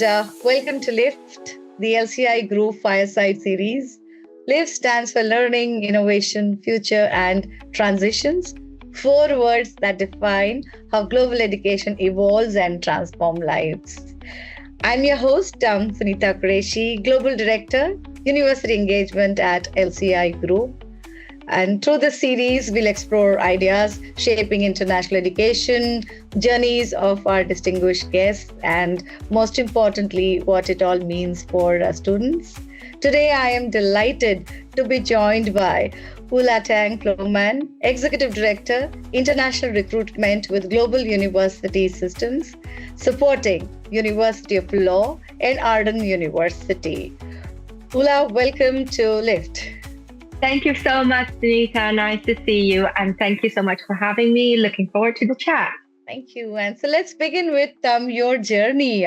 and welcome to LIFT, the LCI Group Fireside Series. LIFT stands for Learning, Innovation, Future, and Transitions. 4 words that define how global education evolves and transforms lives. I'm your host, Suneetha Qureshi, Global Director, University Engagement at LCI Group. And through this series, we'll explore ideas shaping international education, journeys of our distinguished guests, and most importantly, what it all means for students. Today, I am delighted to be joined by Ula Tang-Plowman, Executive Director, International Recruitment with Global University Systems, supporting University of Law and Arden University. Ula, welcome to LIFT. Thank you so much, Suneetha. Nice to see you. And thank you so much for having me. Looking forward to the chat. Thank you. And so let's begin with your journey.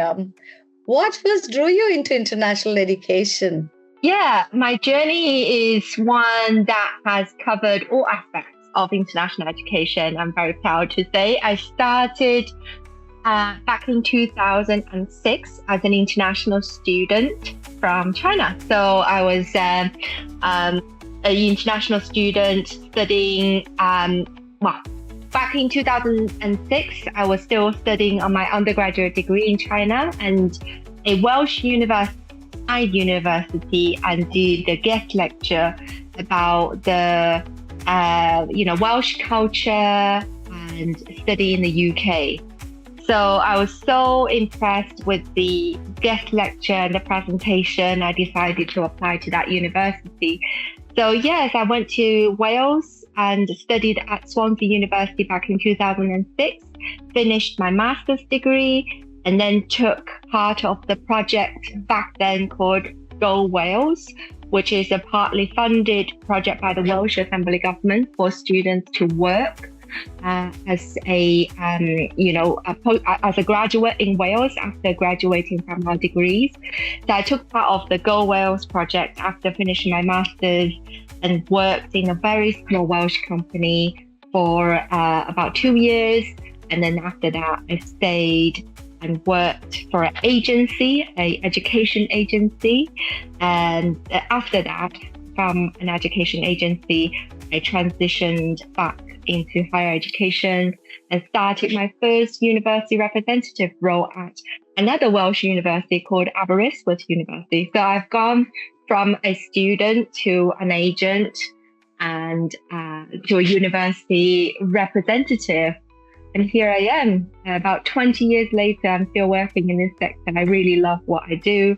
What first drew you into international education? Yeah, my journey is one that has covered all aspects of international education. I'm very proud to say I started back in 2006 as an international student from China. So I was an international student studying, back in 2006, I was still studying on my undergraduate degree in China, and a Welsh university and did the guest lecture about the, Welsh culture and study in the UK. So I was so impressed with the guest lecture and the presentation, I decided to apply to that university. So yes, I went to Wales and studied at Swansea University back in 2006, finished my master's degree, and then took part of the project back then called Go Wales, which is a partly funded project by the Welsh Assembly Government for students to work as a graduate in Wales after graduating from our degrees. So I took part of the Go Wales project after finishing my master's and worked in a very small Welsh company for about 2 years. And then after that, I stayed and worked for an education agency. And after that, from an education agency, I transitioned back into higher education and started my first university representative role at another Welsh university called Aberystwyth University. So I've gone from a student to an agent and to a university representative. And here I am, about 20 years later, I'm still working in this sector. I really love what I do.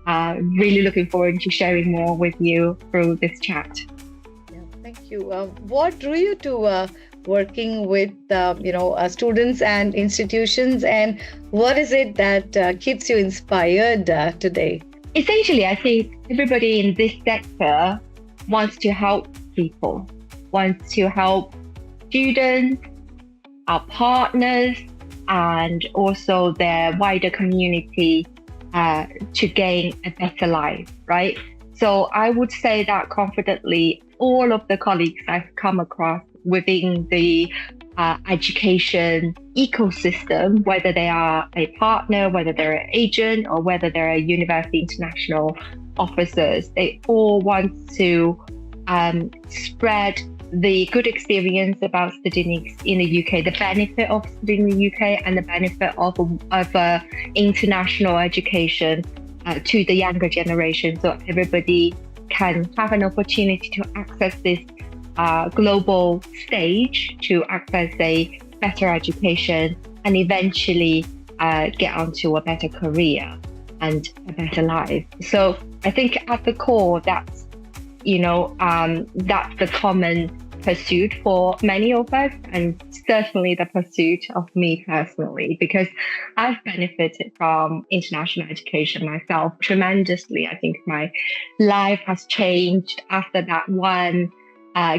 Really looking forward to sharing more with you through this chat. Thank you. What drew you to working with students and institutions, and what is it that keeps you inspired today? Essentially, I think everybody in this sector wants to help people, wants to help students, our partners, and also their wider community to gain a better life, right? So I would say that confidently, all of the colleagues I've come across within the education ecosystem, whether they are a partner, whether they're an agent, or whether they're a university international officers, they all want to spread the good experience about studying in the UK, the benefit of studying in the UK, and the benefit of international education to the younger generation, so everybody can have an opportunity to access this global stage, to access a better education, and eventually get onto a better career and a better life. So I think at the core, that's the common pursuit for many of us, and certainly the pursuit of me personally, because I've benefited from international education myself tremendously. I think my life has changed after that one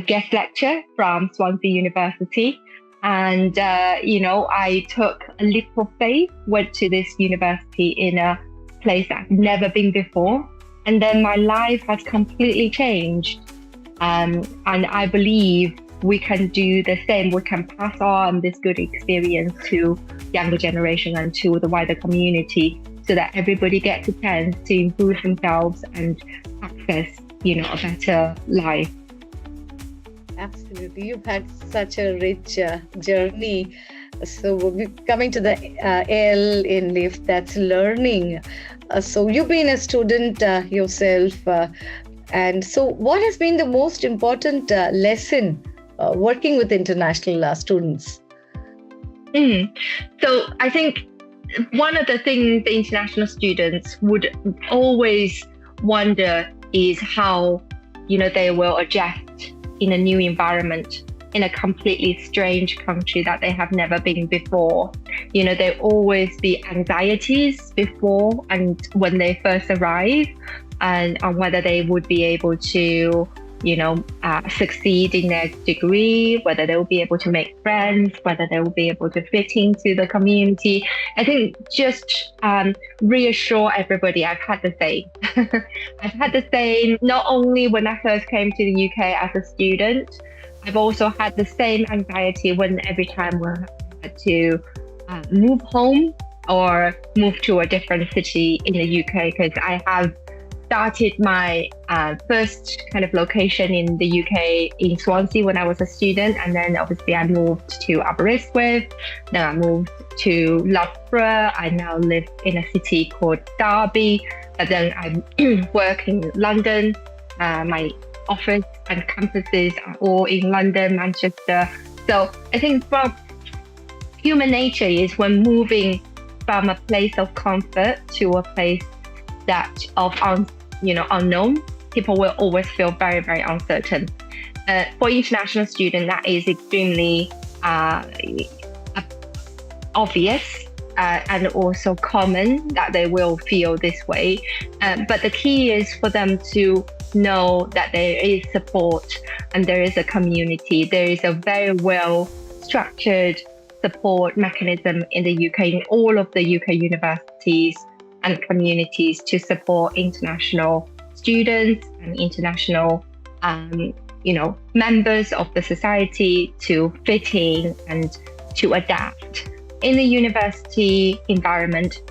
guest lecture from Swansea University. And, I took a leap of faith, went to this university in a place I've never been before. And then my life has completely changed. And I believe we can do the same. We can pass on this good experience to younger generation and to the wider community. so that everybody gets a chance to improve themselves and access, a better life. Absolutely. You've had such a rich journey. So we're coming to the L in LIFT, that's learning. So you've been a student yourself. And so what has been the most important lesson working with international students? So I think one of the things the international students would always wonder is how, they will adjust in a new environment, in a completely strange country that they have never been before. There always be anxieties before and when they first arrive, and on whether they would be able to, succeed in their degree, whether they will be able to make friends, whether they will be able to fit into the community. I think just reassure everybody, I've had the same. I've had the same, not only when I first came to the UK as a student, I've also had the same anxiety when every time we had to move home or move to a different city in the UK, because I have started my first kind of location in the UK in Swansea when I was a student, and then obviously I moved to Aberystwyth, then I moved to Loughborough. I now live in a city called Derby, but then I work in London. My office and campuses are all in London, Manchester. So I think from human nature is when moving from a place of comfort to a place that of unknown, people will always feel very, very uncertain. For international students, that is extremely obvious and also common that they will feel this way. But the key is for them to know that there is support and there is a community. There is a very well structured support mechanism in the UK, in all of the UK universities and communities, to support international students and international members of the society to fit in and to adapt. In the university environment,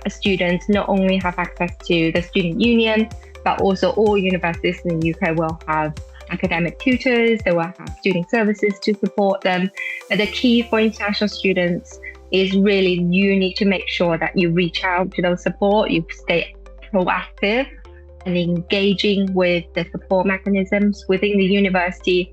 students not only have access to the student union, but also all universities in the UK will have academic tutors, they will have student services to support them. But the key for international students is really you need to make sure that you reach out to those support, you stay proactive and engaging with the support mechanisms within the university.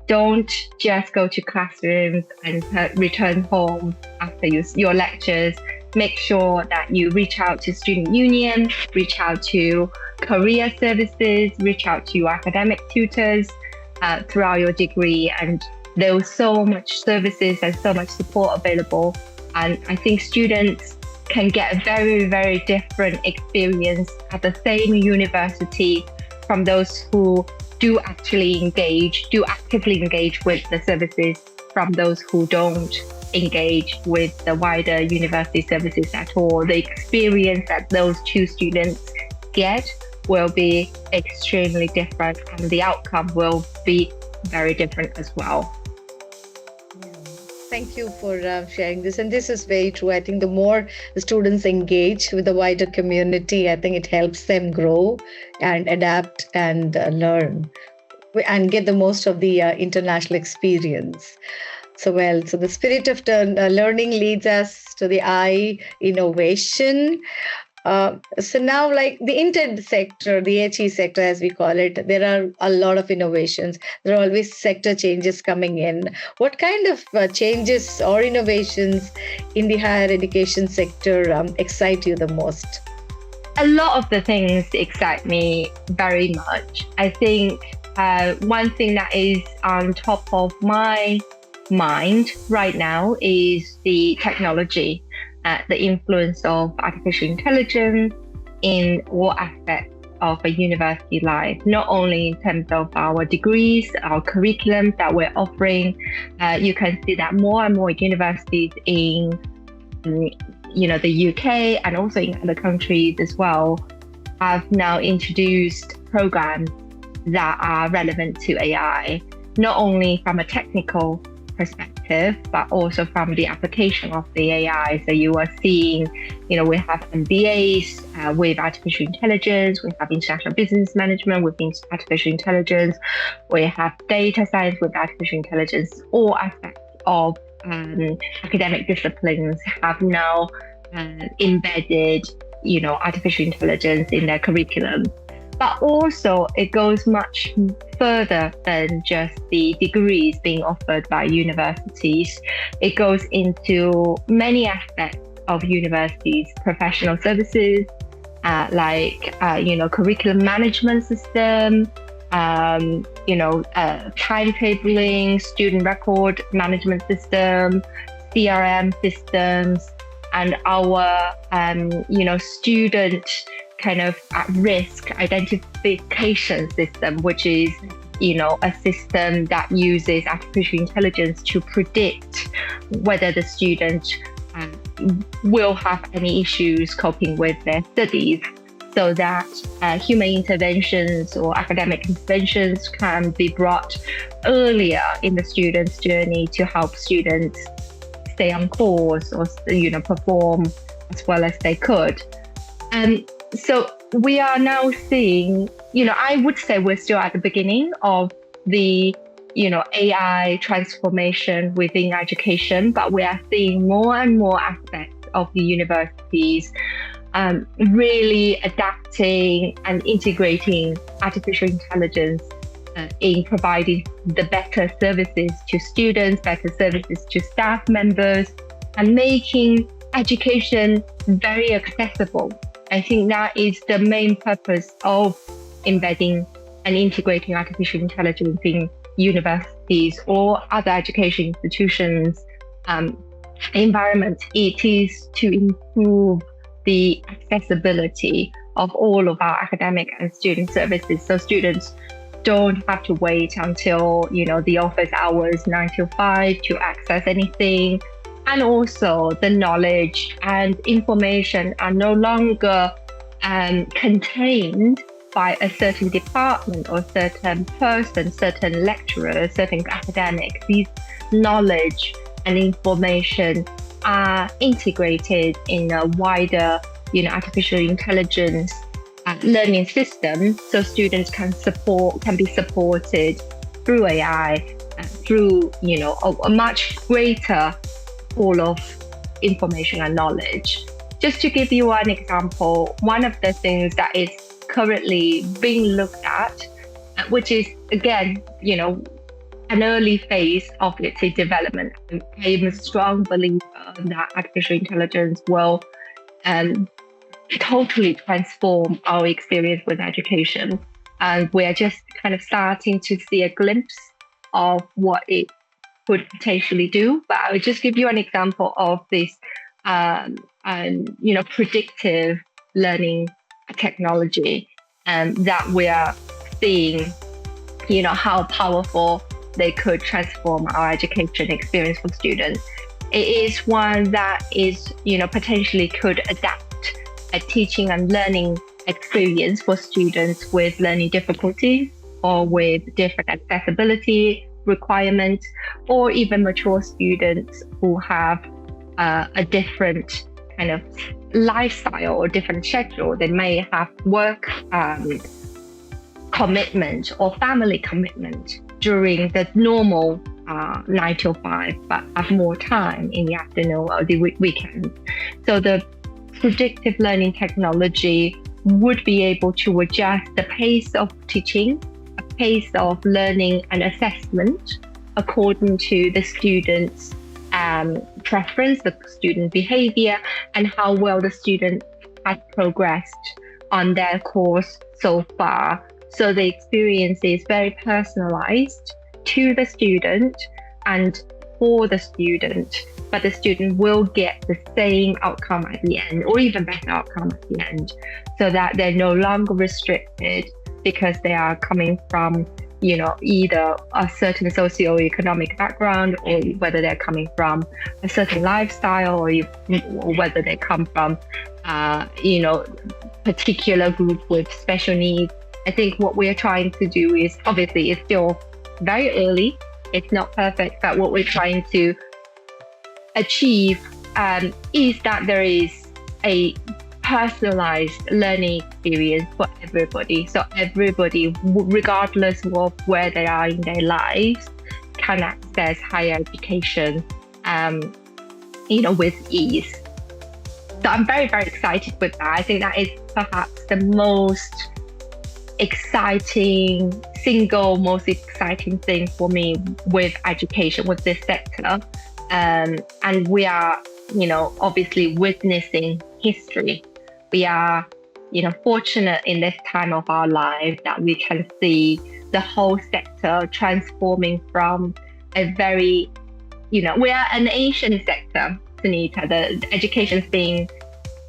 Don't just go to classrooms and return home after your lectures. Make sure that you reach out to student union, reach out to career services, reach out to your academic tutors throughout your degree. And there was so much services and so much support available. And I think students can get a very, very different experience at the same university from those who do actively engage with the services from those who don't engage with the wider university services at all. The experience that those two students get will be extremely different, and the outcome will be very different as well. Thank you for sharing this. And this is very true. I think the more the students engage with the wider community, I think it helps them grow and adapt and learn and get the most of the international experience. So the spirit of learning leads us to the I, innovation. So now, like the Intel sector, the HE sector, as we call it, there are a lot of innovations. There are always sector changes coming in. What kind of changes or innovations in the higher education sector excite you the most? A lot of the things excite me very much. I think one thing that is on top of my mind right now is the technology. The influence of artificial intelligence in all aspects of a university life, not only in terms of our degrees, our curriculum that we're offering. You can see that more and more universities in the UK and also in other countries as well have now introduced programs that are relevant to AI, not only from a technical perspective, but also from the application of the AI. So you are seeing, we have MBAs with artificial intelligence, we have international business management with artificial intelligence, we have data science with artificial intelligence. All aspects of academic disciplines have now embedded, artificial intelligence in their curriculum. But also it goes much further than just the degrees being offered by universities. It goes into many aspects of universities, professional services, like curriculum management system, timetabling, student record management system, CRM systems, and our student kind of at-risk identification system, which is a system that uses artificial intelligence to predict whether the student will have any issues coping with their studies, so that human interventions or academic interventions can be brought earlier in the student's journey to help students stay on course or perform as well as they could. So we are now seeing, I would say we're still at the beginning of the, AI transformation within education, but we are seeing more and more aspects of the universities really adapting and integrating artificial intelligence in providing the better services to students, better services to staff members, and making education very accessible. I think that is the main purpose of embedding and integrating artificial intelligence in universities or other education institutions environment. It is to improve the accessibility of all of our academic and student services, so students don't have to wait until the office hours 9 to 5 to access anything. And also the knowledge and information are no longer contained by a certain department or certain person, certain lecturer, certain academic. These knowledge and information are integrated in a wider, artificial intelligence learning system, so students can be supported through AI, through a much greater pool of information and knowledge. Just to give you an example, one of the things that is currently being looked at, which is again, an early phase of its development. I'm a strong believer that artificial intelligence will totally transform our experience with education. And we're just kind of starting to see a glimpse of what it could potentially do. But I would just give you an example of this, predictive learning technology, that we are seeing, how powerful they could transform our education experience for students. It is one that is, potentially could adapt a teaching and learning experience for students with learning difficulties or with different accessibility requirements, or even mature students who have a different kind of lifestyle or different schedule. They may have work commitment or family commitment during the normal 9 to 5, but have more time in the afternoon or the weekend. So the predictive learning technology would be able to adjust the pace of teaching, a pace of learning and assessment according to the student's preference, the student behavior, and how well the student has progressed on their course so far. So the experience is very personalized to the student and for the student, but the student will get the same outcome at the end, or even better outcome at the end, so that they're no longer restricted because they are coming from, either a certain socioeconomic background, or whether they're coming from a certain lifestyle, or whether they come from, particular group with special needs. I think what we're trying to do is, obviously it's still very early, It's not perfect, but what we're trying to achieve is that there is a personalized learning experience for everybody. So everybody, regardless of where they are in their lives, can access higher education, with ease. So I'm very, very excited with that. I think that is perhaps the most most exciting thing for me with education, with this sector. And we are, obviously witnessing history. We are, fortunate in this time of our life that we can see the whole sector transforming from a very, we are an ancient sector, Suneetha. The education's been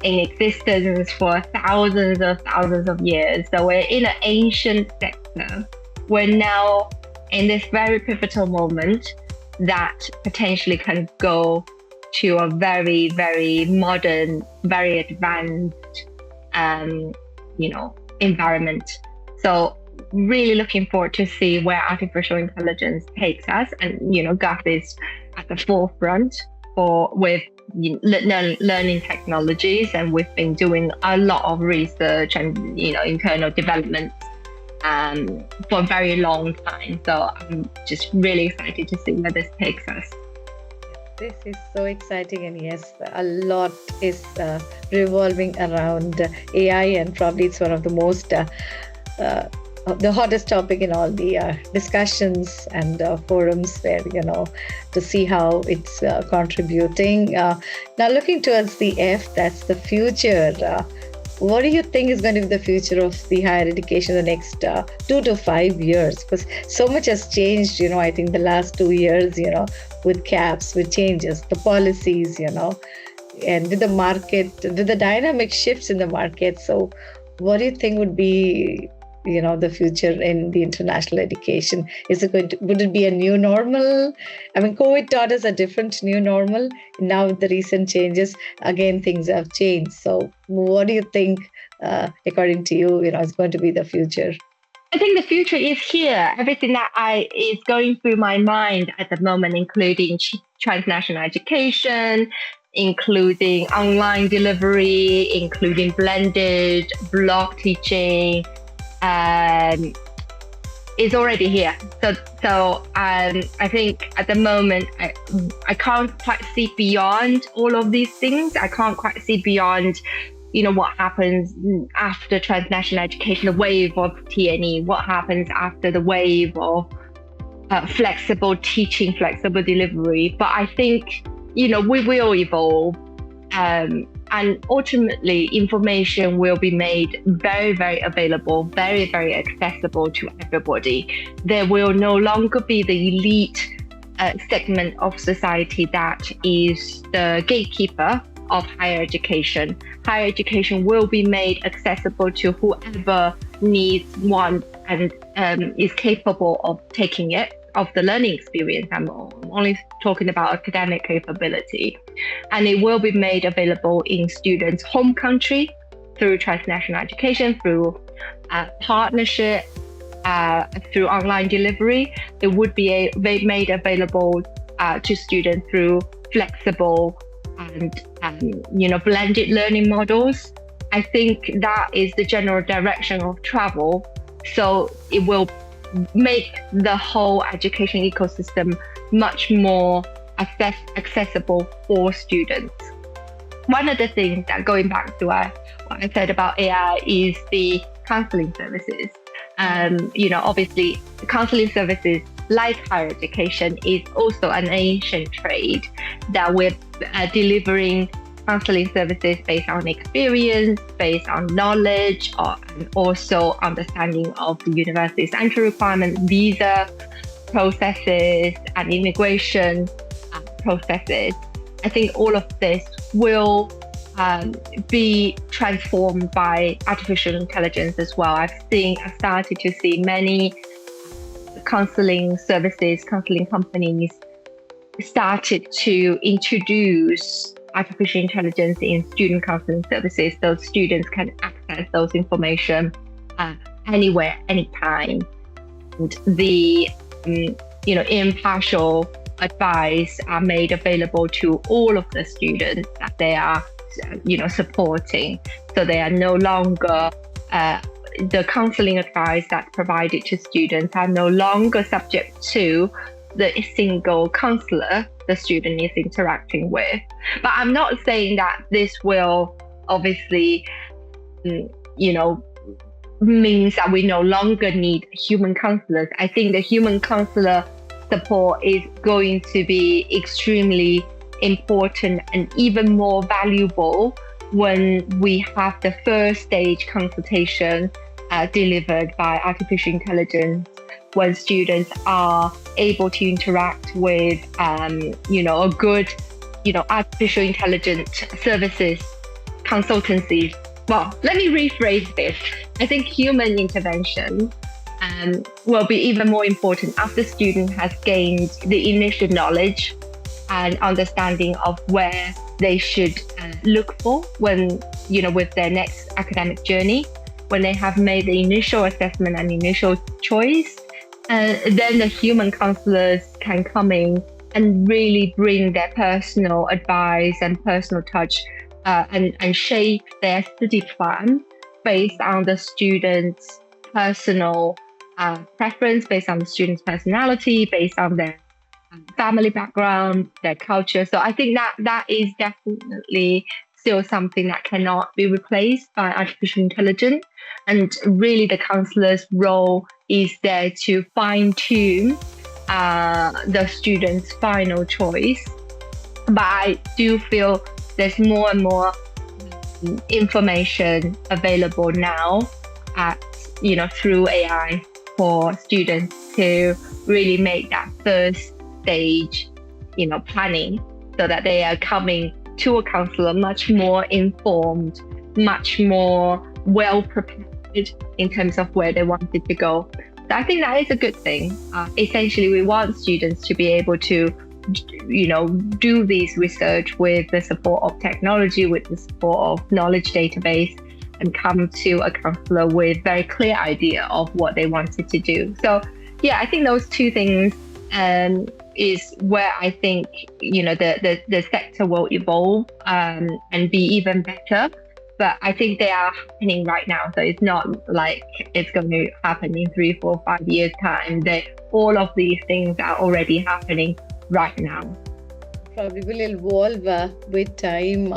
in existence for thousands of years. So we're in an ancient sector. We're now in this very pivotal moment that potentially can go to a very, very modern, very advanced, environment. So really looking forward to see where artificial intelligence takes us. And, Gov is at the forefront with learning technologies, and we've been doing a lot of research and internal development for a very long time. So I'm just really excited to see where this takes us. This is so exciting, and yes, a lot is revolving around AI, and probably it's one of the most the hottest topic in all the discussions and forums where, to see how it's contributing. Now looking towards the F, that's the future. What do you think is going to be the future of the higher education in the next 2 to 5 years? Because so much has changed, I think the last 2 years, with caps, with changes, the policies, and with the market, with the dynamic shifts in the market. So what do you think would be the future in the international education? Would it be a new normal? I mean, COVID taught us a different new normal. Now with the recent changes, again, things have changed. So what do you think, according to you, is going to be the future? I think the future is here. Everything that is going through my mind at the moment, including transnational education, including online delivery, including blended block teaching, is already here. So I think at the moment I can't quite see beyond all of these things. I can't quite see beyond, what happens after transnational education, the wave of TNE, what happens after the wave of flexible teaching, flexible delivery. But I think, we will evolve. And ultimately, information will be made very, very available, very, very accessible to everybody. There will no longer be the elite segment of society that is the gatekeeper of higher education. Higher education will be made accessible to whoever needs, wants, and is capable of taking it, of the learning experience. I'm only talking about academic capability. And it will be made available in students' home country through transnational education, through partnership, through online delivery. It would be made available to students through flexible and blended learning models. I think that is the general direction of travel. So it will make the whole education ecosystem much more accessible for students. One of the things that, going back to what I said about AI, is the counseling services. Obviously, counseling services, like higher education, is also an ancient trade that we're delivering counseling services based on experience, based on knowledge, and also understanding of the university's entry requirements, visa processes, and immigration processes. I think all of this will be transformed by artificial intelligence as well. I've started to see many counseling services, counseling companies started to introduce artificial intelligence in student counseling services, so students can access those information anywhere, anytime. And the impartial advice are made available to all of the students that they are, supporting. So they are no longer, the counseling advice that's provided to students are no longer subject to the single counselor the student is interacting with. But I'm not saying that this will obviously, means that we no longer need human counselors. I think the human counselor support is going to be extremely important and even more valuable when we have the first stage consultation delivered by artificial intelligence, when students are able to interact with, a good, artificial intelligence services, consultancies. Well, let me rephrase this. I think human intervention will be even more important after the student has gained the initial knowledge and understanding of where they should look for when, with their next academic journey, when they have made the initial assessment and initial choice. Then the human counselors can come in and really bring their personal advice and personal touch and shape their study plan based on the student's personal preference, based on the student's personality, based on their family background, their culture. So I think that is definitely still something that cannot be replaced by artificial intelligence. And really the counselor's role is there to fine-tune the student's final choice. But I do feel there's more and more information available now through AI for students to really make that first stage, planning, so that they are coming to a counselor much more informed, much more well prepared in terms of where they wanted to go. So I think that is a good thing. Essentially, we want students to be able to, do this research with the support of technology, with the support of knowledge database, and come to a counselor with very clear idea of what they wanted to do. So yeah, I think those two things is where I think, the sector will evolve and be even better. But I think they are happening right now. So it's not like it's going to happen in 3, 4, 5 years time. All of these things are already happening right now. Probably will evolve with time.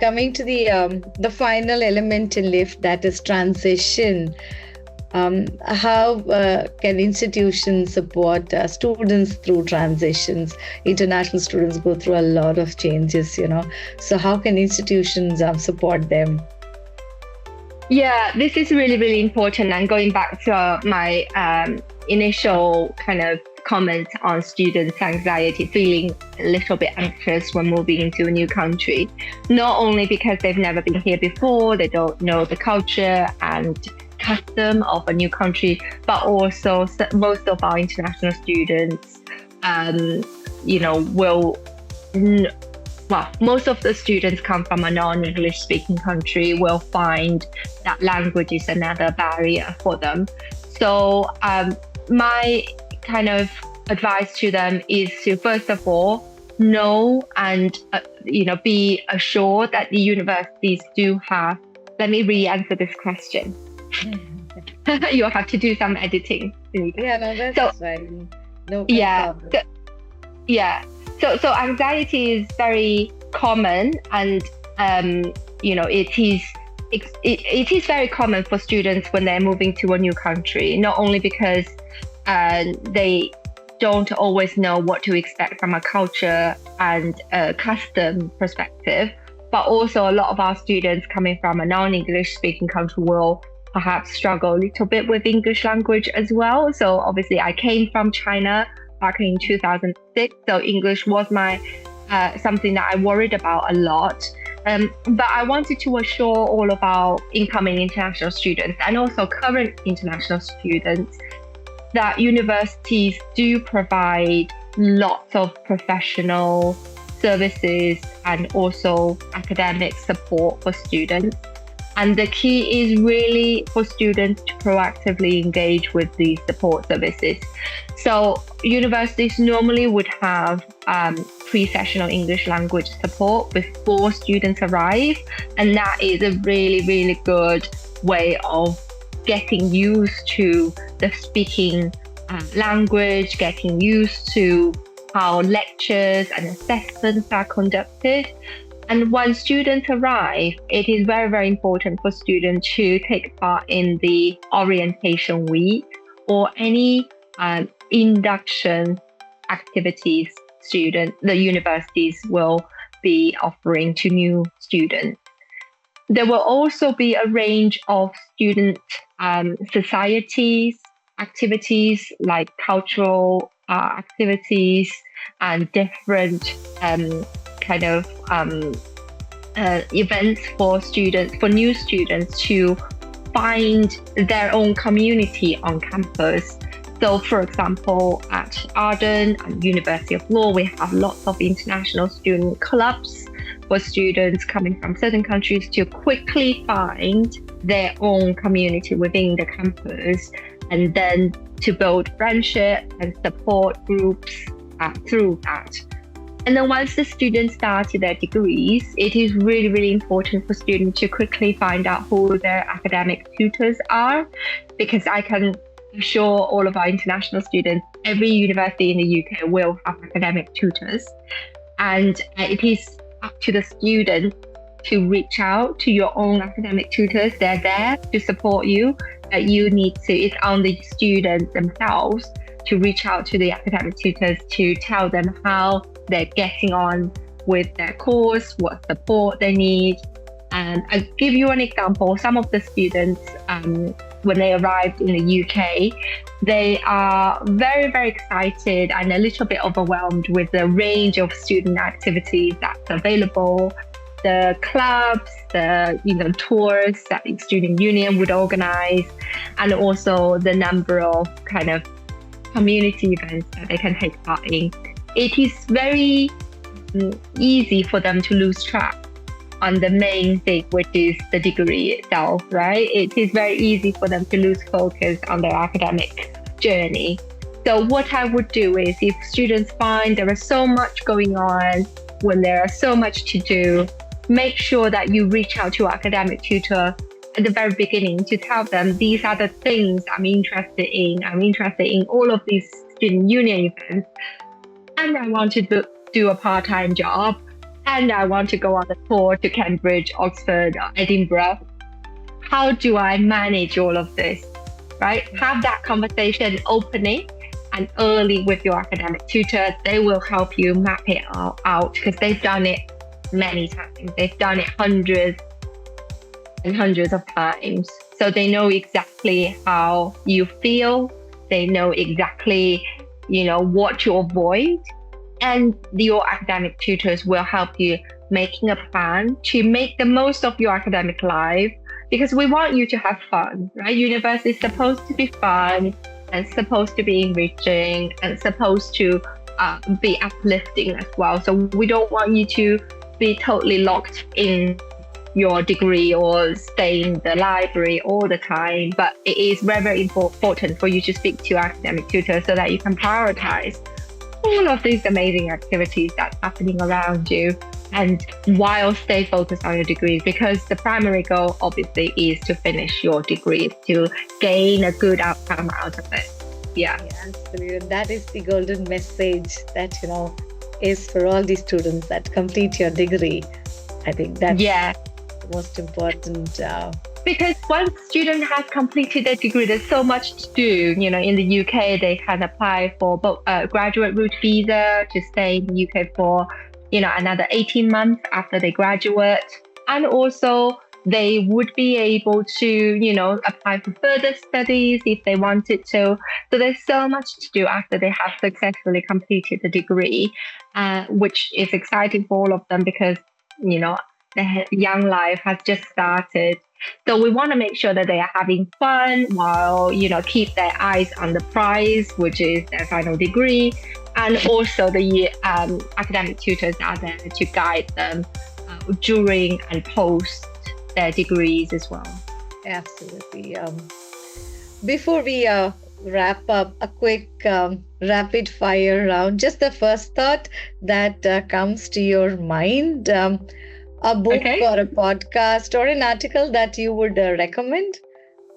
Coming to the final element in LIFT, that is transition. How can institutions support students through transitions? International students go through a lot of changes, So how can institutions support them? Yeah, this is really, really important. And going back to my initial kind of comment on students' anxiety, feeling a little bit anxious when moving into a new country, not only because they've never been here before, they don't know the culture and custom of a new country, but also most of our international students, most of the students come from a non-English speaking country, will find that language is another barrier for them. So my kind of advice to them is to, first of all, know and be assured that the universities do have. Let me re-answer this question. You'll have to do some editing. Yeah, no, that's fine. No, yeah. So anxiety is very common, and it is very common for students when they're moving to a new country. Not only because they don't always know what to expect from a culture and a custom perspective, but also a lot of our students coming from a non-English speaking country will perhaps struggle a little bit with English language as well. So obviously I came from China back in 2006. So English was my something that I worried about a lot. But I wanted to assure all of our incoming international students and also current international students that universities do provide lots of professional services and also academic support for students. And the key is really for students to proactively engage with these support services. So universities normally would have pre-sessional English language support before students arrive. And that is a really, really good way of getting used to the speaking language, getting used to how lectures and assessments are conducted. And when students arrive, it is very, very important for students to take part in the orientation week or any induction activities the universities will be offering to new students. There will also be a range of student societies, activities like cultural activities and different events for new students to find their own community on campus. So, for example, at Arden and University of Law, we have lots of international student clubs for students coming from certain countries to quickly find their own community within the campus, and then to build friendship and support groups through that. And then once the students started their degrees, it is really, really important for students to quickly find out who their academic tutors are, because I can assure all of our international students, every university in the UK will have academic tutors. And it is up to the student to reach out to your own academic tutors. They're there to support you. It's on the students themselves to reach out to the academic tutors to tell them how they're getting on with their course, what support they need. And I'll give you an example. Some of the students, when they arrived in the UK, they are very, very excited and a little bit overwhelmed with the range of student activities that's available, the clubs, the tours that the student union would organize, and also the number of kind of community events that they can take part in. It is very easy for them to lose track on the main thing, which is the degree itself, right? It is very easy for them to lose focus on their academic journey. So what I would do is, if students find there is so much going on, when there is so much to do, make sure that you reach out to your academic tutor at the very beginning to tell them, these are the things I'm interested in. I'm interested in all of these student union events, and I want to do a part-time job, and I want to go on a tour to Cambridge, Oxford, or Edinburgh. How do I manage all of this, right? Have that conversation openly and early with your academic tutor. They will help you map it out because they've done it many times. They've done it hundreds and hundreds of times. So they know exactly how you feel. They know exactly, what to avoid. And your academic tutors will help you making a plan to make the most of your academic life, because we want you to have fun, right? University is supposed to be fun and supposed to be enriching and supposed to be uplifting as well. So we don't want you to be totally locked in your degree or stay in the library all the time. But it is very, very important for you to speak to your academic tutor so that you can prioritize all of these amazing activities that's happening around you, and while stay focused on your degrees, because the primary goal obviously is to finish your degree, to gain a good outcome out of it. Yeah, absolutely. That is the golden message that is for all the students that complete your degree. I think that's the most important. Because once student has completed their degree, there's so much to do. In the UK, they can apply for both graduate route visa to stay in the UK for, another 18 months after they graduate. And also they would be able to, apply for further studies if they wanted to. So there's so much to do after they have successfully completed the degree, which is exciting for all of them because, their young life has just started. So we want to make sure that they are having fun while, keep their eyes on the prize, which is their final degree. And also the academic tutors are there to guide them during and post their degrees as well. Absolutely. Before we wrap up, a quick rapid fire round. Just the first thought that comes to your mind. A book or a podcast or an article that you would recommend?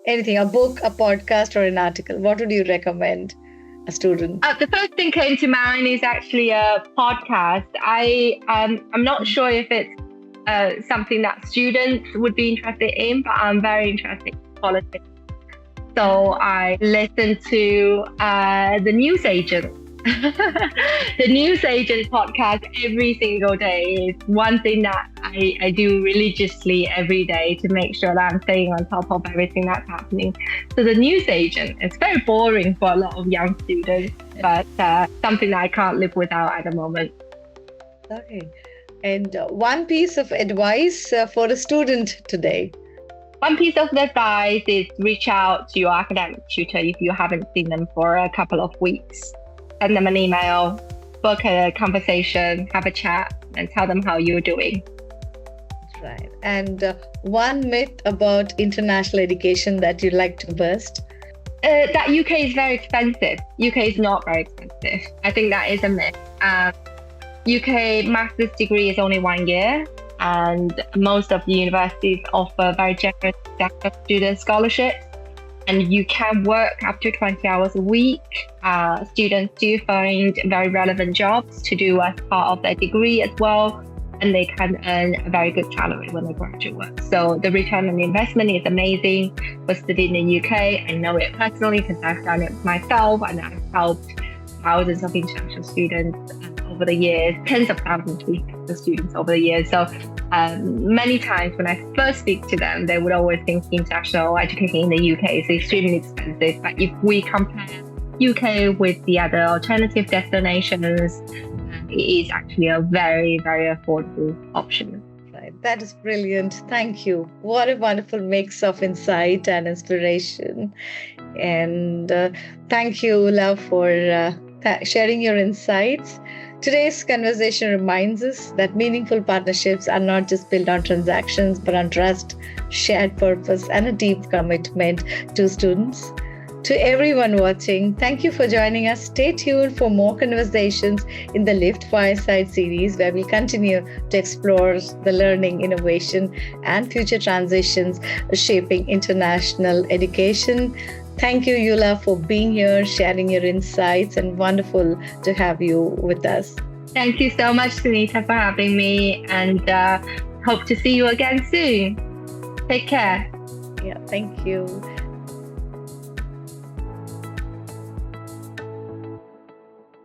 Anything, a book, a podcast, or an article. What would you recommend a student? The first thing came to mind is actually a podcast. I'm not sure if it's something that students would be interested in, but I'm very interested in politics. So I listen to the Newsagent. The Newsagent podcast every single day is one thing that I do religiously every day to make sure that I'm staying on top of everything that's happening. So the Newsagent, it's very boring for a lot of young students, but something that I can't live without at the moment. Okay. And one piece of advice for a student today? One piece of advice is reach out to your academic tutor if you haven't seen them for a couple of weeks. Send them an email, book a conversation, have a chat, and tell them how you're doing. That's right. And one myth about international education that you'd like to burst? That UK is very expensive. UK is not very expensive. I think that is a myth. UK master's degree is only 1 year, and most of the universities offer very generous student scholarships. And you can work up to 20 hours a week. Students do find very relevant jobs to do as part of their degree as well. And they can earn a very good salary when they graduate. So the return on the investment is amazing. For studying in the UK, I know it personally because I've done it myself, and I've helped thousands of international students over the years, tens of thousands of students over the years. So many times when I first speak to them, they would always think international education in the UK is extremely expensive. But if we compare UK with the other alternative destinations, it is actually a very, very affordable option. Right. That is brilliant. Thank you. What a wonderful mix of insight and inspiration. And thank you, Ula, for sharing your insights. Today's conversation reminds us that meaningful partnerships are not just built on transactions, but on trust, shared purpose, and a deep commitment to students. To everyone watching, thank you for joining us. Stay tuned for more conversations in the Lift Fireside Series, where we'll continue to explore the learning, innovation, and future transitions shaping international education. Thank you, Ula, for being here, sharing your insights, and wonderful to have you with us. Thank you so much, Suneetha, for having me, and hope to see you again soon. Take care. Yeah, thank you.